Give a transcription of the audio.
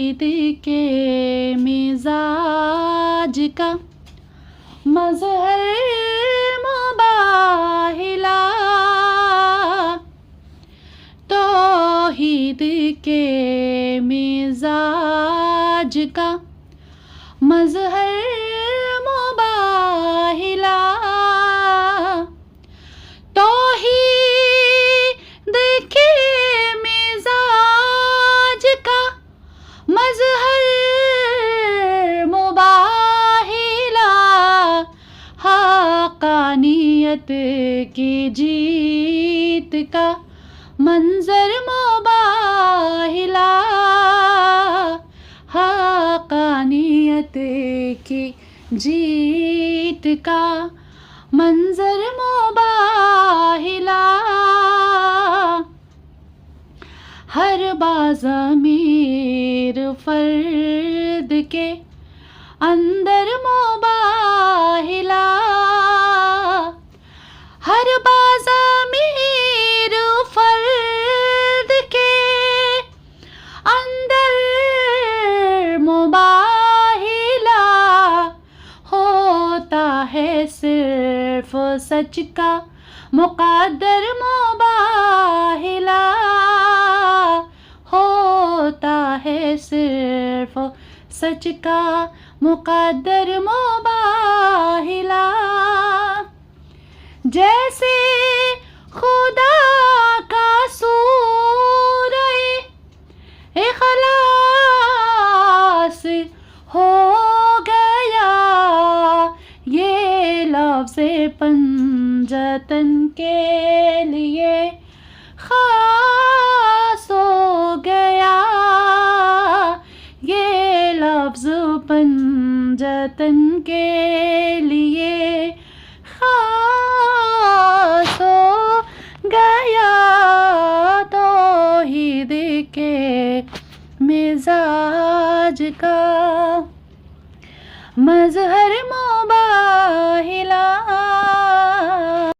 توحید کے مزاج کا مظہر مباہلا، توحید کے مزاج کا مظہر مباہلا، توحید کے مزاج کا مظہر مباہلا، حقانیت کی جیت کا منظر مباہلا، حقانیت کی جیت کا منظر مباہلا، ہر باضمیر فرد کے اندر مباہلا، ہر باضمیر فرد کے اندر مباہلا، ہوتا ہے صرف سچ کا مقدر مباہلا، ہوتا ہے صرف سچ کا مقدر مباہلا، جیسے خدا کا سورہ اخلاص ہو گیا، یہ لفظ پنجتن کے لیے خاص ہو گیا، یہ لفظ پنجتن کے لیے خاص ہو گیا، توحید کے مزاج کا مظہر مباہلا۔